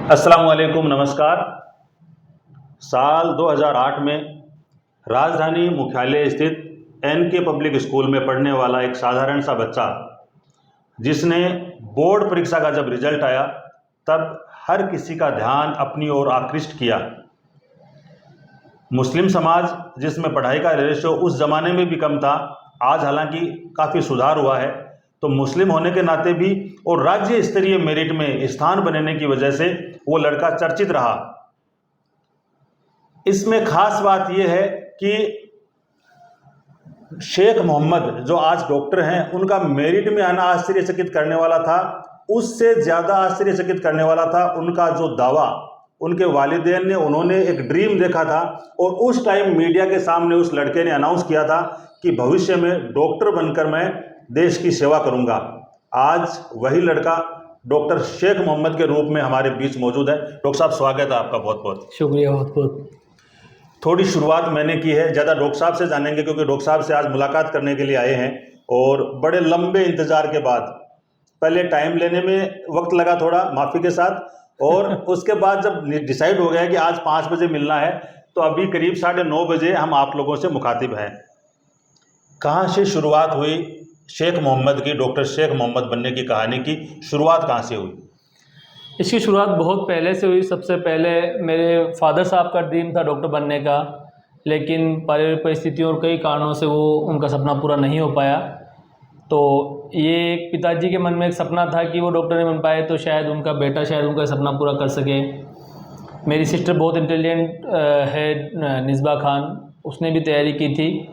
अस्सलाम वालेकुम, नमस्कार। साल 2008 में राजधानी मुख्यालय स्थित एनके पब्लिक स्कूल में पढ़ने वाला एक साधारण सा बच्चा, जिसने बोर्ड परीक्षा का जब रिजल्ट आया तब हर किसी का ध्यान अपनी ओर आकृष्ट किया। मुस्लिम समाज जिसमें पढ़ाई का रेशो उस ज़माने में भी कम था, आज हालांकि काफ़ी सुधार हुआ है, तो मुस्लिम होने के नाते भी और राज्य स्तरीय मेरिट में स्थान बनने की वजह से वो लड़का चर्चित रहा। इसमें खास बात यह है कि शेख मोहम्मद जो आज डॉक्टर हैं, उनका मेरिट में आना आश्चर्यचकित करने वाला था। उससे ज़्यादा आश्चर्यचकित करने वाला था उनका जो दावा उनके वालिदैन ने, उन्होंने एक ड्रीम देखा था और उस टाइम मीडिया के सामने उस लड़के ने अनाउंस किया था कि भविष्य में डॉक्टर बनकर मैं देश की सेवा करूंगा। आज वही लड़का डॉक्टर शेख मोहम्मद के रूप में हमारे बीच मौजूद है। डॉक्टर साहब, स्वागत है आपका। बहुत बहुत शुक्रिया। बहुत बहुत थोड़ी शुरुआत मैंने की है, ज़्यादा डॉक्टर साहब से जानेंगे क्योंकि डॉक्टर साहब से आज मुलाकात करने के लिए आए हैं और बड़े लंबे इंतज़ार के बाद। पहले टाइम लेने में वक्त लगा थोड़ा, माफ़ी के साथ, और उसके बाद जब डिसाइड हो गया कि आज 5 बजे मिलना है, तो अभी करीब 9:30 बजे हम आप लोगों से मुखातिब हैं। कहाँ से शुरुआत हुई शेख मोहम्मद की, डॉक्टर शेख मोहम्मद बनने की कहानी की शुरुआत कहाँ से हुई? इसकी शुरुआत बहुत पहले से हुई। सबसे पहले मेरे फादर साहब का ड्रीम था डॉक्टर बनने का, लेकिन पारिवारिक परिस्थितियों और कई कारणों से वो उनका सपना पूरा नहीं हो पाया। तो ये एक पिताजी के मन में एक सपना था कि वो डॉक्टर नहीं बन पाए तो शायद उनका बेटा शायद उनका सपना पूरा कर सके। मेरी सिस्टर बहुत इंटेलिजेंट है, निस्बा खान, उसने भी तैयारी की थी।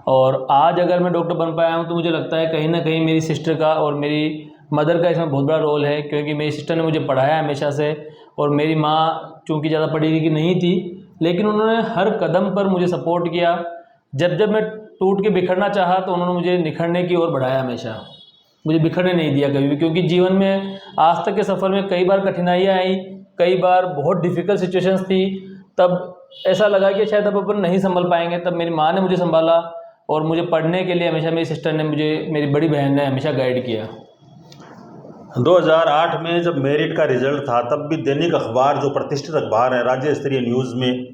और आज अगर मैं डॉक्टर बन पाया हूँ तो मुझे लगता है कहीं ना कहीं मेरी सिस्टर का और मेरी मदर का इसमें बहुत बड़ा रोल है, क्योंकि मेरी सिस्टर ने मुझे पढ़ाया हमेशा से। और मेरी माँ चूँकि ज़्यादा पढ़ी लिखी नहीं थी, लेकिन उन्होंने हर कदम पर मुझे सपोर्ट किया। जब जब मैं टूट के बिखरना चाहा तो उन्होंने मुझे निखरने की ओर बढ़ाया, हमेशा मुझे बिखरने नहीं दिया कभी भी। क्योंकि जीवन में आज तक के सफ़र में कई बार कठिनाइयाँ आई, कई बार बहुत डिफ़िकल्ट सिचुएशंस थी। तब ऐसा लगा कि शायद अब अपन नहीं संभल पाएंगे, तब मेरी माँ ने मुझे संभाला और मुझे पढ़ने के लिए हमेशा मेरी सिस्टर ने मुझे, मेरी बड़ी बहन ने हमेशा गाइड किया। 2008 में जब मेरिट का रिजल्ट था, तब भी दैनिक अखबार जो प्रतिष्ठित अखबार है, राज्य स्तरीय न्यूज़ में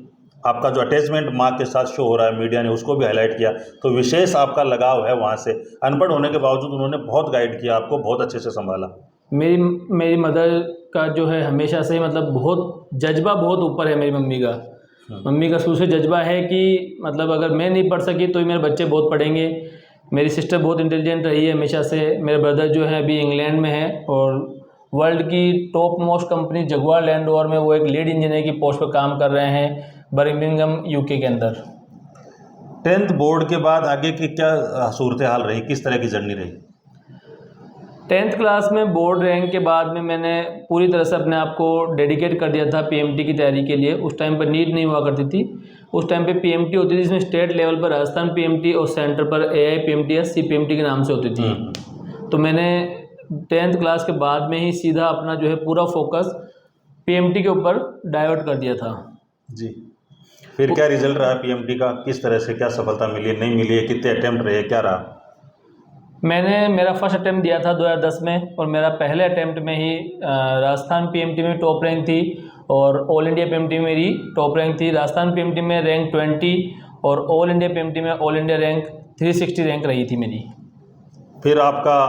आपका जो अटैचमेंट माँ के साथ शो हो रहा है, मीडिया ने उसको भी हाईलाइट किया, तो विशेष आपका लगाव है वहाँ से। अनपढ़ होने के बावजूद उन्होंने बहुत गाइड किया आपको, बहुत अच्छे से संभाला। मेरी मदर का जो है हमेशा से मतलब बहुत जज्बा बहुत ऊपर है। मेरी मम्मी का शुरू से जज्बा है कि मतलब अगर मैं नहीं पढ़ सकी तो मेरे बच्चे बहुत पढ़ेंगे। मेरी सिस्टर बहुत इंटेलिजेंट रही है हमेशा से। मेरे ब्रदर जो है अभी इंग्लैंड में है और वर्ल्ड की top most company Jaguar land rover में वो एक लीड इंजीनियर की पोस्ट पर काम कर रहे हैं, बर्मिंघम यूके के अंदर। 10th बोर्ड के बाद आगे की क्या सूरत हाल रही, किस तरह की जर्नी रही? 10th क्लास में बोर्ड रैंक के बाद में मैंने पूरी तरह से अपने आप को डेडिकेट कर दिया था पीएमटी की तैयारी के लिए। उस टाइम पर नीट नहीं हुआ करती थी, उस टाइम पे पीएमटी होती थी, जिसमें स्टेट लेवल पर राजस्थान पीएमटी और सेंटर पर AIPMT या CPMT के नाम से होती थी। तो मैंने 10th क्लास के बाद में ही सीधा अपना जो है पूरा फोकस पीएमटी के ऊपर डाइवर्ट कर दिया था। जी, फिर क्या रिजल्ट रहा पीएमटी का? किस तरह से, क्या सफलता मिली, नहीं मिली, कितने अटैम्प्ट रहे, क्या रहा? मैंने मेरा फर्स्ट अटैम्प्ट दिया था 2010 में और मेरा पहले अटैम्प्ट में ही राजस्थान पीएमटी में टॉप रैंक थी और ऑल इंडिया पीएमटी में मेरी टॉप रैंक थी। राजस्थान पीएमटी में रैंक 20 और ऑल इंडिया पीएमटी में ऑल इंडिया रैंक 360 रैंक रही थी मेरी। फिर आपका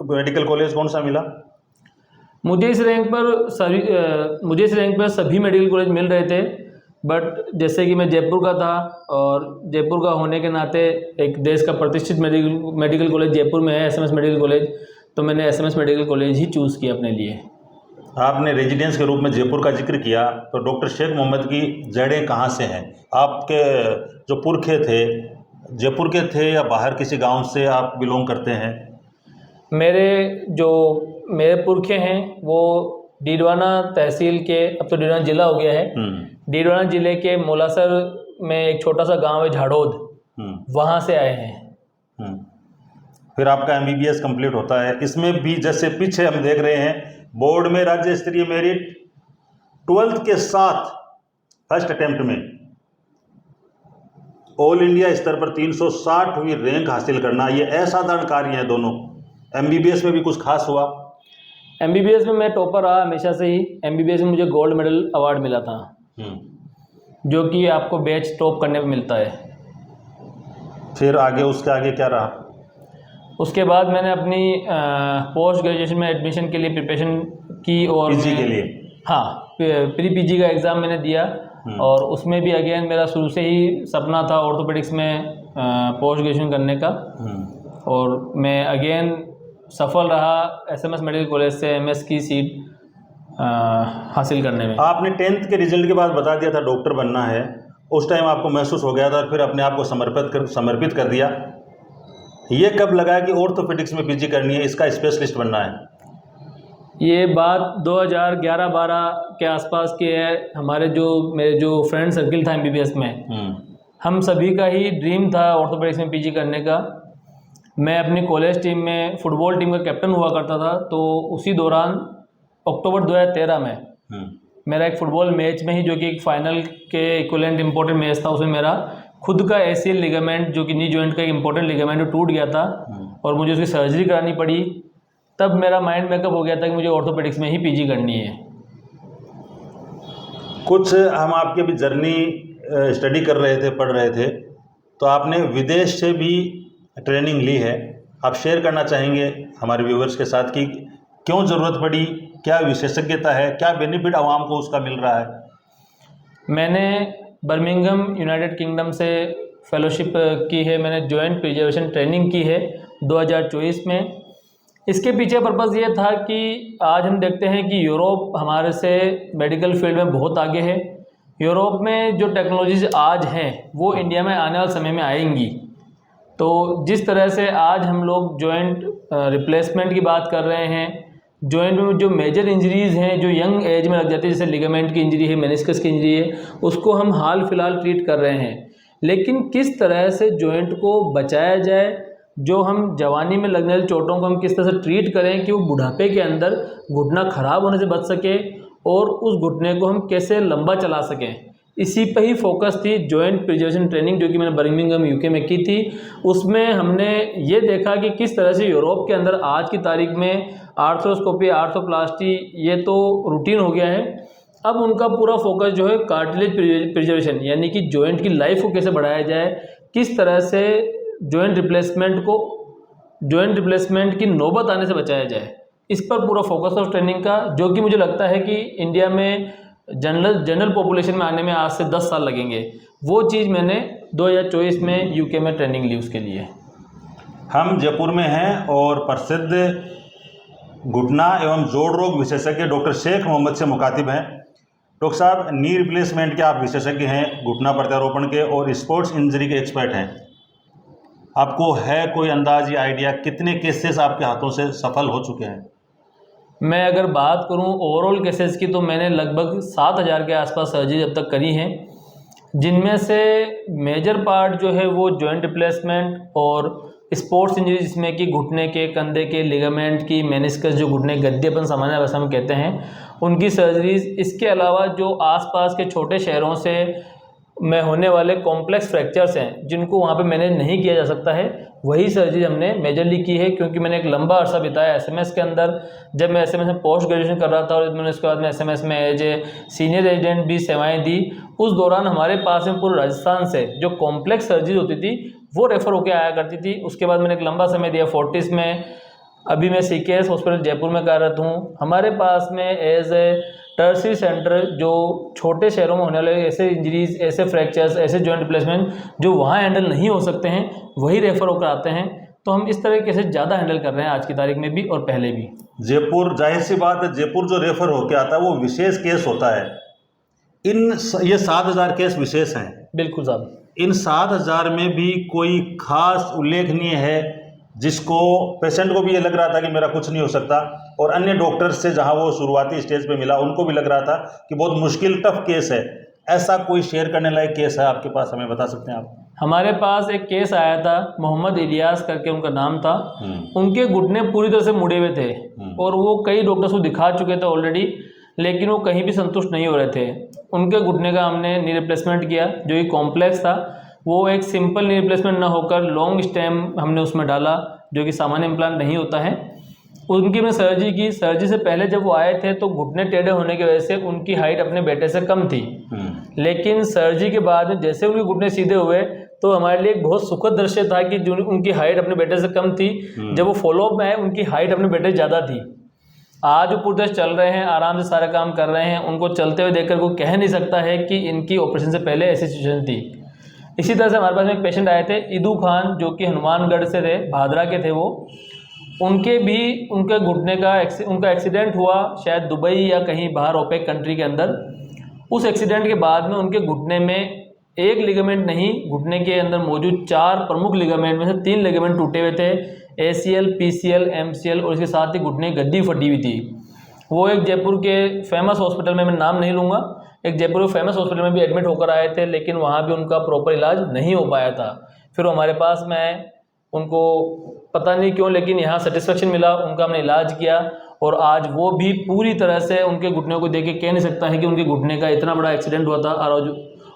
मेडिकल कॉलेज कौन सा मिला? मुझे इस रैंक पर सभी मेडिकल कॉलेज मिल रहे थे, बट जैसे कि मैं जयपुर का था और जयपुर का होने के नाते एक देश का प्रतिष्ठित मेडिकल कॉलेज जयपुर में है, SMS मेडिकल कॉलेज, तो मैंने SMS मेडिकल कॉलेज ही चूज़ किया अपने लिए। आपने रेजिडेंस के रूप में जयपुर का जिक्र किया, तो डॉक्टर शेख मोहम्मद की जड़ें कहाँ से हैं? आपके जो पुरखे थे जयपुर के थे या बाहर किसी गांव से आप बिलोंग करते हैं? मेरे पुरखे हैं वो डीडवाना तहसील के, अब तो डीडवाना जिला हो गया है, डीडवाना जिले के मोलासर में एक छोटा सा गांव है झाड़ोद, वहाँ से आए हैं। फिर आपका MBBS कंप्लीट होता है। इसमें भी जैसे पीछे हम देख रहे हैं, बोर्ड में राज्य स्तरीय मेरिट 12th के साथ फर्स्ट अटेम्प्ट में ऑल इंडिया स्तर पर 360वीं रैंक हासिल करना, ये असाधारण कार्य है दोनों। MBBS में भी कुछ खास हुआ? MBBS में मैं टॉपर रहा हमेशा से ही। MBBS में मुझे गोल्ड मेडल अवार्ड मिला था, जो कि आपको बैच टॉप करने में मिलता है। फिर आगे, उसके आगे क्या रहा? उसके बाद मैंने अपनी पोस्ट ग्रेजुएशन में एडमिशन के लिए प्रिपरेशन की और पीजी के लिए? हाँ, प्री पीजी का एग्ज़ाम मैंने दिया और उसमें भी अगेन मेरा शुरू से ही सपना था ऑर्थोपेडिक्स में पोस्ट ग्रेजुएशन करने का, और मैं अगेन सफल रहा SMS मेडिकल कॉलेज से MS की सीट हासिल करने में। आपने 10th के रिजल्ट के बाद बता दिया था डॉक्टर बनना है, उस टाइम आपको महसूस हो गया था, फिर अपने आप को समर्पित कर दिया। ये कब लगा कि ऑर्थोपेडिक्स में पीजी करनी है, इसका स्पेशलिस्ट बनना है? ये बात 2011-12 के आसपास की है। मेरे जो फ्रेंड सर्किल था MBBS में, हम सभी का ही ड्रीम था ऑर्थोपेडिक्स में पीजी करने का। मैं अपनी कॉलेज टीम में फुटबॉल टीम का कैप्टन हुआ करता था, तो उसी दौरान अक्टूबर 2013 में मेरा एक फ़ुटबॉल मैच में ही, जो कि एक फाइनल के इक्विवेलेंट इंपॉर्टेंट मैच था, उसमें मेरा खुद का ACL लिगामेंट, जो कि नी जॉइंट का एक इंपॉर्टेंट लिगामेंट, टूट गया था और मुझे उसकी सर्जरी करानी पड़ी। तब मेरा माइंड मेकअप हो गया था कि मुझे ऑर्थोपेडिक्स में ही पीजी करनी है। कुछ हम आपकी अभी जर्नी स्टडी कर रहे थे, पढ़ रहे थे, तो आपने विदेश से भी ट्रेनिंग ली है। आप शेयर करना चाहेंगे हमारे व्यूवर्स के साथ कि क्यों ज़रूरत पड़ी, क्या विशेषज्ञता है, क्या बेनिफिट आवाम को उसका मिल रहा है? मैंने बर्मिंघम यूनाइटेड किंगडम से फेलोशिप की है, मैंने जॉइंट प्रिजर्वेशन ट्रेनिंग की है 2024 में। इसके पीछे पर्पज़ ये था कि आज हम देखते हैं कि यूरोप हमारे से मेडिकल फील्ड में बहुत आगे है। यूरोप में जो टेक्नोलॉजीज आज हैं वो इंडिया में आने वाले समय में आएंगी। तो जिस तरह से आज हम लोग जॉइंट रिप्लेसमेंट की बात कर रहे हैं, जॉइंट में जो मेजर इंजरीज़ हैं जो यंग एज में लग जाती है, जैसे लिगामेंट की इंजरी है, मेनिस्कस की इंजरी है, उसको हम हाल फिलहाल ट्रीट कर रहे हैं। लेकिन किस तरह से जॉइंट को बचाया जाए, जो हम जवानी में लगने वाली चोटों को हम किस तरह से ट्रीट करें कि वो बुढ़ापे के अंदर घुटना ख़राब होने से बच सके, और उस घुटने को हम कैसे लंबा चला सकें, इसी पे ही फोकस थी जॉइंट प्रिजर्वेशन ट्रेनिंग, जो कि मैंने बर्मिंघम UK में की थी। उसमें हमने ये देखा कि किस तरह से यूरोप के अंदर आज की तारीख में आर्थ्रोस्कोपी, आर्थोप्लास्टी ये तो रूटीन हो गया है। अब उनका पूरा फोकस जो है कार्टिलेज प्रिजर्वेशन, यानी कि जॉइंट की लाइफ को कैसे बढ़ाया जाए, किस तरह से जॉइंट रिप्लेसमेंट की नौबत आने से बचाया जाए, इस पर पूरा फोकस था उस ट्रेनिंग का, जो कि मुझे लगता है कि इंडिया में जनरल पॉपुलेशन में आने में आज से 10 साल लगेंगे। वो चीज़ मैंने 2024 में UK में ट्रेनिंग ली उसके लिए। हम जयपुर में हैं और प्रसिद्ध घुटना एवं जोड़ रोग विशेषज्ञ डॉक्टर शेख मोहम्मद से मुखातिब हैं। डॉक्टर साहब, नी रिप्लेसमेंट के आप विशेषज्ञ हैं, घुटना प्रत्यारोपण के, और स्पोर्ट्स इंजरी के एक्सपर्ट हैं। आपको है कोई अंदाज या आइडिया कितने केसेस आपके हाथों से सफल हो चुके हैं? मैं अगर बात करूं ओवरऑल केसेस की, तो मैंने लगभग 7000 के आसपास सर्जरी अब तक करी हैं, जिनमें से मेजर पार्ट जो है वो जॉइंट रिप्लेसमेंट और स्पोर्ट्स इंजरी, जिसमें कि घुटने के, कंधे के लिगामेंट की, मेनिस्कस, जो घुटने गद्दे अपन सामान्य भाषा में कहते हैं, उनकी सर्जरीज। इसके अलावा जो आसपास के छोटे शहरों से में होने वाले कॉम्प्लेक्स फ्रैक्चर्स हैं, जिनको वहाँ पे मैनेज नहीं किया जा सकता है, वही सर्जरी हमने मेजरली की है। क्योंकि मैंने एक लंबा अर्सा बिताया SMS के अंदर। जब मैं SMS में पोस्ट ग्रेजुएशन कर रहा था और मैंने उसके बाद में SMS में एज ए सीनियर रेजिडेंट भी सेवाएं दी, उस दौरान हमारे पास में पूरे राजस्थान से जो कॉम्प्लेक्स सर्जरी होती थी वो रेफ़र होकर आया करती थी। उसके बाद मैंने एक लंबा समय दिया फोर्टिस में। अभी मैं CKS हॉस्पिटल जयपुर में कार्यरत हूँ। हमारे पास में एज ए टर्सरी सेंटर, जो छोटे शहरों में होने वाले ऐसे इंजरीज, ऐसे फ्रैक्चर्स, ऐसे जॉइंट रिप्लेसमेंट जो वहाँ हैंडल नहीं हो सकते हैं, वही रेफ़र होकर आते हैं। तो हम इस तरह के केसेस ज़्यादा हैंडल कर रहे हैं आज की तारीख में भी और पहले भी। जयपुर, जाहिर सी बात है, जयपुर जो रेफ़र होकर आता है वो विशेष केस होता है। ये 7000 केस विशेष हैं। बिल्कुल साहब। इन 7000 में भी कोई खास उल्लेखनीय है जिसको पेशेंट को भी ये लग रहा था कि मेरा कुछ नहीं हो सकता, और अन्य डॉक्टर्स से जहां वो शुरुआती स्टेज पे मिला उनको भी लग रहा था कि बहुत मुश्किल टफ केस है, ऐसा कोई शेयर करने लायक केस है आपके पास, हमें बता सकते हैं आप? हमारे पास एक केस आया था, मोहम्मद इलियास करके उनका नाम था। उनके घुटने पूरी तरह से मुड़े हुए थे और वो कई डॉक्टर्स को दिखा चुके थे ऑलरेडी, लेकिन वो कहीं भी संतुष्ट नहीं हो रहे थे। उनके घुटने का हमने नी रिप्लेसमेंट किया, जो कि कॉम्प्लेक्स था। वो एक सिंपल नी रिप्लेसमेंट ना होकर लॉन्ग स्टेम हमने उसमें डाला, जो कि सामान्य इम्प्लांट नहीं होता है। उनकी मैंने सर्जरी की। सर्जरी से पहले जब वो आए थे तो घुटने टेढ़े होने की वजह से उनकी हाइट अपने बेटे से कम थी, लेकिन सर्जरी के बाद में जैसे उनके घुटने सीधे हुए तो हमारे लिए एक बहुत सुखद दृश्य था कि जो उनकी हाइट अपने बेटे से कम थी, जब वो फॉलोअप में आए उनकी हाइट अपने बेटे से ज़्यादा थी। आज वो पूरे चल रहे हैं, आराम से सारे काम कर रहे हैं, उनको चलते हुए देखकर कोई कह नहीं सकता है कि इनकी ऑपरेशन से पहले ऐसी सिचुएशन थी। इसी तरह से हमारे पास में एक पेशेंट आए थे, ईदू खान, जो कि हनुमानगढ़ से थे, भादरा के थे वो। उनके भी उनके घुटने का उनका एक्सीडेंट हुआ शायद दुबई या कहीं बाहर ओपेक कंट्री के अंदर। उस एक्सीडेंट के बाद में उनके घुटने में एक लिगामेंट नहीं, घुटने के अंदर मौजूद 4 प्रमुख लिगामेंट में से 3 लिगामेंट टूटे हुए थे, ACL, PCL, MCL, और इसके साथ ही घुटने की गद्दी फटी हुई थी। वो एक जयपुर के फेमस हॉस्पिटल में, मैं नाम नहीं लूँगा, एक जयपुर के फेमस हॉस्पिटल में भी एडमिट होकर आए थे, लेकिन वहाँ भी उनका प्रॉपर इलाज नहीं हो पाया था। फिर हमारे पास में आए, उनको पता नहीं क्यों लेकिन यहाँ सेटिस्फेक्शन मिला, उनका हमने इलाज किया और आज वो भी पूरी तरह से उनके घुटनों को देख के कह नहीं सकता है कि उनके घुटने का इतना बड़ा एक्सीडेंट हुआ था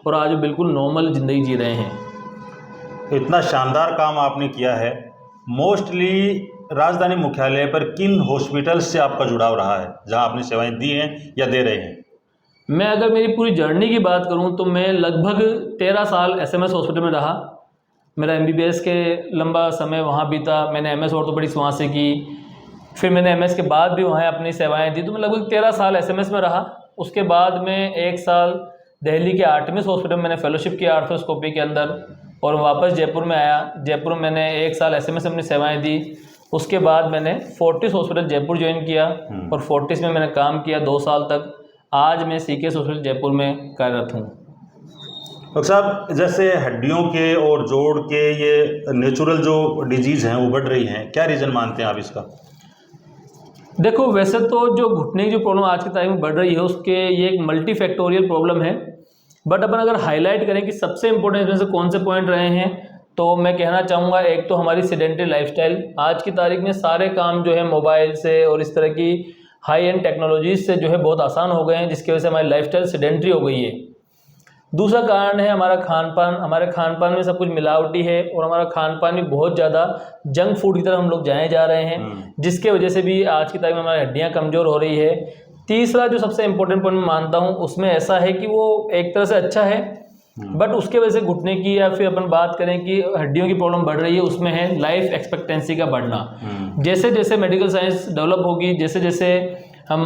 और आज वो बिल्कुल नॉर्मल ज़िंदगी जी रहे हैं। इतना शानदार काम आपने किया है। मोस्टली राजधानी मुख्यालय पर किन हॉस्पिटल से आपका जुड़ाव रहा है जहां आपने सेवाएं दी हैं या दे रहे हैं? मैं अगर मेरी पूरी जर्नी की बात करूं तो मैं लगभग 13 साल SMS हॉस्पिटल में रहा। मेरा MBBS के लंबा समय वहाँ बीता। मैंने MS ऑर्थोपेडिक्स वहाँ से की, फिर मैंने MS के बाद भी वहाँ अपनी सेवाएं दी, तो मैं लगभग 13 साल SMS में रहा। उसके बाद में 1 साल दिल्ली के आर्टेमिस हॉस्पिटल में मैंने फेलोशिप किया आर्थ्रोस्कोपी के अंदर, और वापस जयपुर में आया। जयपुर में मैंने 1 साल SMS में अपनी सेवाएं दी। उसके बाद मैंने फोर्टिस हॉस्पिटल जयपुर ज्वाइन किया और फोर्टिस में मैंने काम किया 2 साल तक। आज मैं CKS हॉस्पिटल जयपुर में कार्यरत हूँ। डॉक्टर साहब, जैसे हड्डियों के और जोड़ के ये नेचुरल जो डिजीज़ हैं वो बढ़ रही हैं, क्या रीज़न मानते हैं आप इसका? देखो, वैसे तो जो घुटने की जो प्रॉब्लम आज के टाइम में बढ़ रही है उसके ये एक मल्टीफैक्टोरियल प्रॉब्लम है, बट अपन अगर हाईलाइट करें कि सबसे इंपॉर्टेंट इसमें से कौन से पॉइंट रहे हैं, तो मैं कहना चाहूँगा एक तो हमारी सेडेंटरी लाइफस्टाइल। आज की तारीख में सारे काम जो है मोबाइल से और इस तरह की हाई एंड टेक्नोलॉजीज से जो है बहुत आसान हो गए हैं, जिसकी वजह से हमारी लाइफस्टाइल सेडेंटरी हो गई है। दूसरा कारण है हमारा खान पान। हमारे खान पान में सब कुछ मिलावटी है और हमारा खान पान भी बहुत ज़्यादा जंक फूड की तरफ हम लोग जाए जा रहे हैं, जिसके वजह से भी आज की तारीख में हमारी हड्डियाँ कमज़ोर हो रही है। तीसरा जो सबसे इम्पोर्टेंट पॉइंट मैं मानता हूँ उसमें ऐसा है कि वो एक तरह से अच्छा है, बट उसके वजह से घुटने की या फिर अपन बात करें कि हड्डियों की प्रॉब्लम बढ़ रही है, उसमें है लाइफ एक्सपेक्टेंसी का बढ़ना। जैसे जैसे मेडिकल साइंस डेवलप होगी, जैसे जैसे हम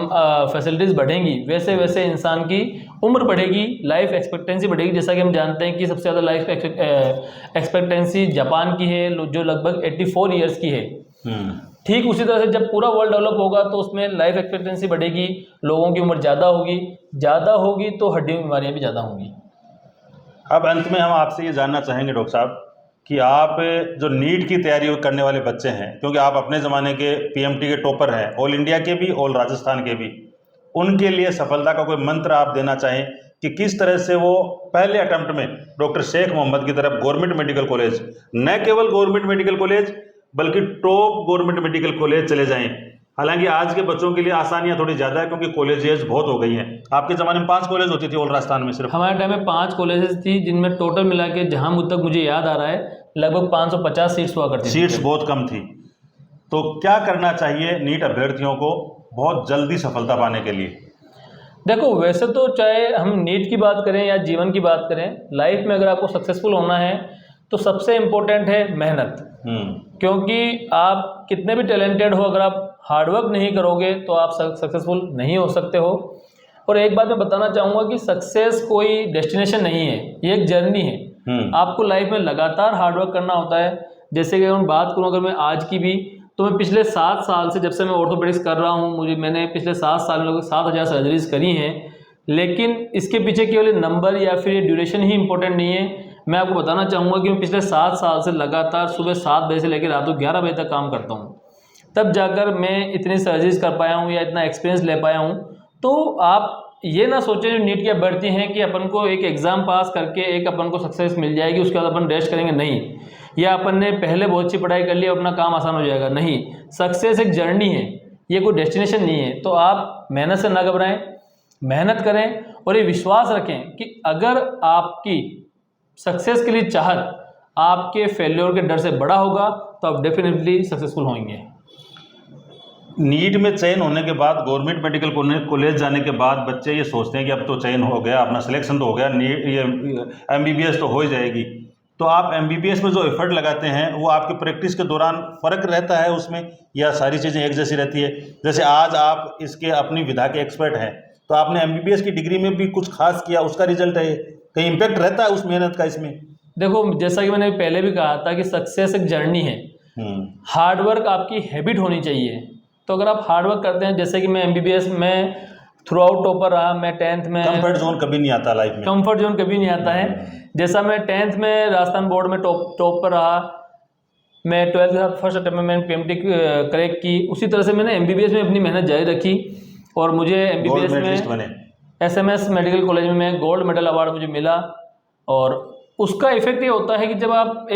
फैसिलिटीज़ बढ़ेंगी, वैसे वैसे इंसान की उम्र बढ़ेगी, लाइफ एक्सपेक्टेंसी बढ़ेगी। जैसा कि हम जानते हैं कि सबसे ज़्यादा लाइफ एक्सपेक्टेंसी जापान की है, जो लगभग 84 ईयर्स की है। ठीक उसी तरह से जब पूरा वर्ल्ड डेवलप होगा तो उसमें लाइफ एक्सपेक्टेंसी बढ़ेगी, लोगों की उम्र ज़्यादा होगी तो हड्डियों की बीमारियाँ भी ज़्यादा होंगी। अब अंत में हम आपसे ये जानना चाहेंगे डॉक्टर साहब कि आप जो नीट की तैयारी करने वाले बच्चे हैं, क्योंकि आप अपने ज़माने के PMT के टॉपर हैं, ऑल इंडिया के भी ऑल राजस्थान के भी, उनके लिए सफलता का कोई मंत्र आप देना चाहें कि किस तरह से वो पहले अटेम्प्ट में डॉक्टर शेख मोहम्मद की तरफ गवर्नमेंट मेडिकल कॉलेज, न केवल गवर्नमेंट मेडिकल कॉलेज बल्कि टॉप गवर्नमेंट मेडिकल कॉलेज चले जाएं। हालांकि आज के बच्चों के लिए आसानियां थोड़ी ज़्यादा है क्योंकि कॉलेजेस बहुत हो गई हैं। आपके ज़माने में 5 कॉलेज होती थी ऑल राजस्थान में सिर्फ? हमारे टाइम में 5 कॉलेजेस थी, जिनमें टोटल मिला के जहाँ तक मुझे याद आ रहा है लगभग 550 सीट्स हुआ करती थी। सीट्स बहुत कम थी। तो क्या करना चाहिए नीट अभ्यर्थियों को बहुत जल्दी सफलता पाने के लिए? देखो, वैसे तो चाहे हम नीट की बात करें या जीवन की बात करें, लाइफ में अगर आपको सक्सेसफुल होना है तो सबसे इम्पोर्टेंट है मेहनत। क्योंकि आप कितने भी टैलेंटेड हो, अगर आप हार्डवर्क नहीं करोगे तो आप सक्सेसफुल नहीं हो सकते हो। और एक बात मैं बताना चाहूँगा कि सक्सेस कोई डेस्टिनेशन नहीं है, ये एक जर्नी है। आपको लाइफ में लगातार हार्डवर्क करना होता है। जैसे कि अगर बात करूँ अगर मैं आज की भी, तो मैं पिछले 7 साल से, जब से मैं ऑर्थोपेडिक्स कर रहा हूँ, मैंने पिछले 7 साल में लगभग 7000 सर्जरीज करी हैं। लेकिन इसके पीछे केवल नंबर या फिर ये ड्यूरेशन ही इंपॉर्टेंट नहीं है। मैं आपको बताना चाहूँगा कि मैं पिछले 7 साल से लगातार सुबह 7 बजे से लेकर रात को 11 बजे तक काम करता हूँ, तब जाकर मैं इतनी सर्जरीज कर पाया हूँ या इतना एक्सपीरियंस ले पाया हूँ। तो आप ये ना सोचें जो नीट की अभ्यर्थी हैं कि अपन को एक एग्ज़ाम पास करके एक अपन को सक्सेस मिल जाएगी, उसके बाद अपन रेस्ट करेंगे, नहीं, या अपन ने पहले बहुत अच्छी पढ़ाई कर ली अपना काम आसान हो जाएगा, नहीं। सक्सेस एक जर्नी है, ये कोई डेस्टिनेशन नहीं है। तो आप मेहनत से ना घबराएं, मेहनत करें और ये विश्वास रखें कि अगर आपकी सक्सेस के लिए चाहत आपके फेल्योर के डर से बड़ा होगा तो आप डेफिनेटली सक्सेसफुल होंगे। नीट में चयन होने के बाद गवर्नमेंट मेडिकल कॉलेज जाने के बाद बच्चे ये सोचते हैं कि अब तो चयन हो गया, अपना सिलेक्शन तो हो गया, नीट ये MBBS तो हो ही जाएगी। तो आप MBBS में जो एफर्ट लगाते हैं वो आपकी प्रैक्टिस के दौरान फ़र्क रहता है उसमें, या सारी चीज़ें एक जैसी रहती है? जैसे आज आप इसके अपनी विधा के एक्सपर्ट हैं, तो आपने MBBS की डिग्री में भी कुछ खास किया, उसका रिजल्ट है, कहीं इम्पेक्ट रहता है उस मेहनत का इसमें? देखो, जैसा कि मैंने पहले भी कहा था कि सक्सेस एक जर्नी है, हार्डवर्क आपकी हैबिट होनी चाहिए। तो अगर आप हार्डवर्क करते हैं, जैसे कि मैं MBBS में थ्रू आउट टॉपर रहा, मैं 10th में, कंफर्ट जोन कभी नहीं आता लाइफ में, कंफर्ट जोन कभी नहीं आता है। जैसा मैं 10th में राजस्थान बोर्ड में टॉप पर रहा, मैं 12th के साथ फर्स्ट अटेम्प्ट में मैंने PMT क्रैक की, उसी तरह से मैंने MBBS में अपनी मेहनत जारी रखी और मुझे MBBS में SMS मेडिकल कॉलेज में मैं गोल्ड मेडल अवार्ड मुझे मिला। और उसका इफेक्ट ये होता है कि जब आप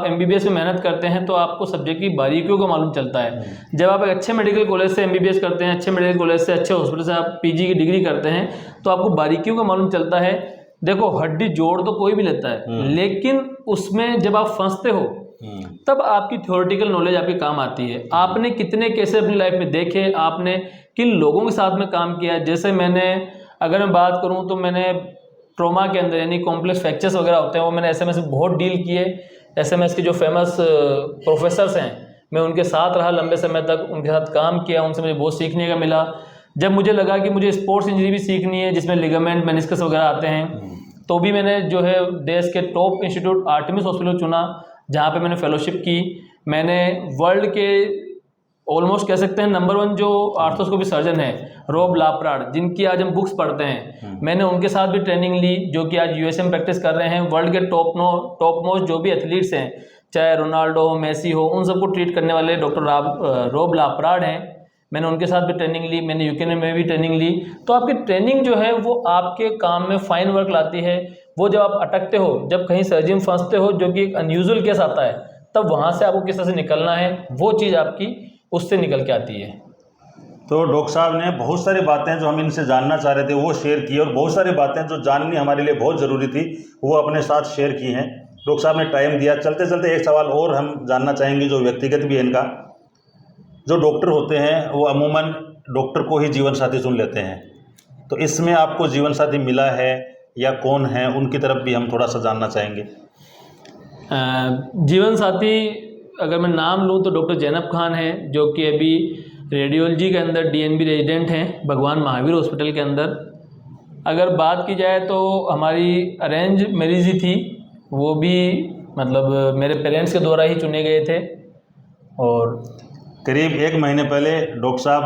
MBBS में मेहनत करते हैं तो आपको सब्जेक्ट की बारीकियों का मालूम चलता है। जब आप एक अच्छे मेडिकल कॉलेज से MBBS करते हैं, अच्छे मेडिकल कॉलेज से, अच्छे हॉस्पिटल से आप PG की डिग्री करते हैं, तो आपको बारीकियों का मालूम चलता है। देखो, हड्डी जोड़ तो कोई भी लेता है, लेकिन उसमें जब आप फंसते हो तब आपकी थ्योरेटिकल नॉलेज आपके काम आती है। आपने कितने केसेस अपनी लाइफ में देखे, आपने किन लोगों के साथ में काम किया। जैसे अगर मैं बात करूँ तो मैंने ट्रोमा के अंदर, यानी कॉम्प्लेक्स फ्रैक्चर्स वगैरह होते हैं, वो मैंने SMS में बहुत डील किए। SMS के जो फेमस प्रोफेसर्स हैं, मैं उनके साथ रहा लंबे समय तक, उनके साथ काम किया, उनसे मुझे बहुत सीखने का मिला। जब मुझे लगा कि मुझे स्पोर्ट्स इंजरी भी सीखनी है, जिसमें लिगामेंट, मेनिस्कस वगैरह आते हैं, तो भी मैंने जो है देश के टॉप इंस्टीट्यूट आर्टेमिस हॉस्पिटल चुना, जहाँ पे मैंने फेलोशिप की। मैंने वर्ल्ड के ऑलमोस्ट कह सकते हैं नंबर 1 जो आर्थ्रोस्कोपी सर्जन है, रॉब लाप्राड, जिनकी आज हम बुक्स पढ़ते हैं, मैंने उनके साथ भी ट्रेनिंग ली, जो कि आज USA में प्रैक्टिस कर रहे हैं। वर्ल्ड के टॉप मोस्ट जो भी एथलीट्स हैं, चाहे रोनाल्डो हो, मेसी हो, उन सबको ट्रीट करने वाले डॉक्टर रॉब लाप्राड हैं। मैंने उनके साथ भी ट्रेनिंग ली, मैंने UK में भी ट्रेनिंग ली। तो आपकी ट्रेनिंग जो है वो आपके काम में फाइन वर्क लाती है। वो जब आप अटकते हो, जब कहीं सर्जरी में फंसते हो, जो कि एक अनयूजुअल केस आता है, तब वहाँ से आपको किस तरह से निकलना है, वो चीज़ आपकी उससे निकल के आती है। तो डॉक्टर साहब ने बहुत सारी बातें जो हम इनसे जानना चाह रहे थे वो शेयर की, और बहुत सारी बातें जो जाननी हमारे लिए बहुत ज़रूरी थी वो अपने साथ शेयर की हैं। डॉक्टर साहब ने टाइम दिया। चलते चलते एक सवाल और हम जानना चाहेंगे जो व्यक्तिगत भी है इनका। जो डॉक्टर होते हैं वो अमूमन डॉक्टर को ही जीवन साथी चुन लेते हैं, तो इसमें आपको जीवन साथी मिला है या कौन है, उनकी तरफ भी हम थोड़ा सा जानना चाहेंगे। जीवन साथी अगर मैं नाम लूँ तो डॉक्टर जैनब खान है, जो कि अभी रेडियोलॉजी के अंदर DNB रेजिडेंट हैं भगवान महावीर हॉस्पिटल के अंदर। अगर बात की जाए तो हमारी अरेंज मैरिज ही थी, वो भी मतलब मेरे पेरेंट्स के द्वारा ही चुने गए थे। और करीब 1 महीने पहले डॉक्टर साहब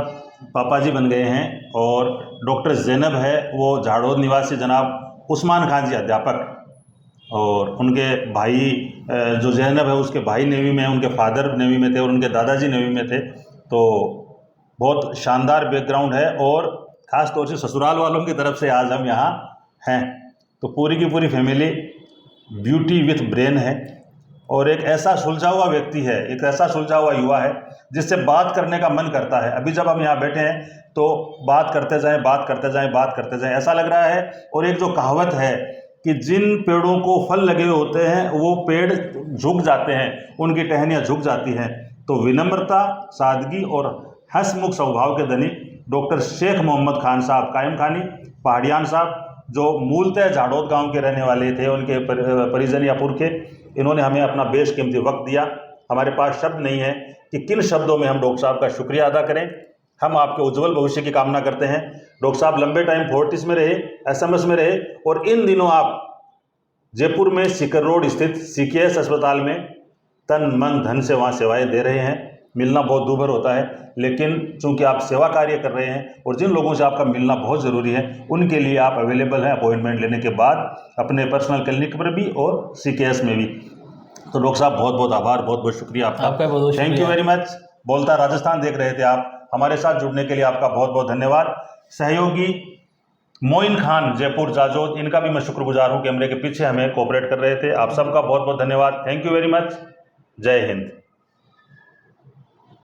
पापा जी बन गए हैं, और डॉक्टर जैनब है वो झाड़ोद निवासी जनाब उस्मान खान जी अध्यापक, और उनके भाई जो जैनब है उसके भाई नेवी में, उनके फादर नेवी में थे और उनके दादाजी नेवी में थे। तो बहुत शानदार बैकग्राउंड है, और ख़ास तौर से ससुराल वालों की तरफ से आज हम यहाँ हैं। तो पूरी की पूरी फैमिली ब्यूटी विथ ब्रेन है, और एक ऐसा सुलझा हुआ व्यक्ति है, एक ऐसा सुलझा हुआ युवा है जिससे बात करने का मन करता है। अभी जब हम यहाँ बैठे हैं तो बात करते जाएं, बात करते जाएं, बात करते जाएं, ऐसा लग रहा है। और एक जो कहावत है कि जिन पेड़ों को फल लगे हुए होते हैं वो पेड़ झुक जाते हैं, उनकी टहनियाँ झुक जाती हैं। तो विनम्रता, सादगी और हंसमुख स्वभाव के धनी डॉक्टर शेख मोहम्मद खान साहब, कायम खानी पहाड़ियान साहब, जो मूलतः झाड़ोद गांव के रहने वाले थे, उनके परिजन या पुरखे, इन्होंने हमें अपना बेशकीमती वक्त दिया। हमारे पास शब्द नहीं है कि किन शब्दों में हम डॉक्टर साहब का शुक्रिया अदा करें। हम आपके उज्जवल भविष्य की कामना करते हैं। डॉक्टर साहब लंबे टाइम फोर्टिस में रहे, SMS में रहे, और इन दिनों आप जयपुर में सीकर रोड स्थित CKS अस्पताल में तन मन धन से वहाँ सेवाएं दे रहे हैं। मिलना बहुत दूभर होता है, लेकिन चूंकि आप सेवा कार्य कर रहे हैं और जिन लोगों से आपका मिलना बहुत ज़रूरी है, उनके लिए आप अवेलेबल हैं अपॉइंटमेंट लेने के बाद, अपने पर्सनल क्लिनिक पर भी और CKS में भी। तो डॉक्टर साहब बहुत बहुत आभार, बहुत बहुत शुक्रिया आपका। Thank you very much. बोलता राजस्थान देख रहे थे आप, हमारे साथ जुड़ने के लिए आपका बहुत बहुत धन्यवाद। सहयोगी मोइन खान जयपुर जाजोद, इनका भी मैं शुक्रगुजार हूँ, कैमरे के पीछे हमें कोऑपरेट कर रहे थे। आप सबका बहुत बहुत धन्यवाद। Thank you very much. जय हिंद।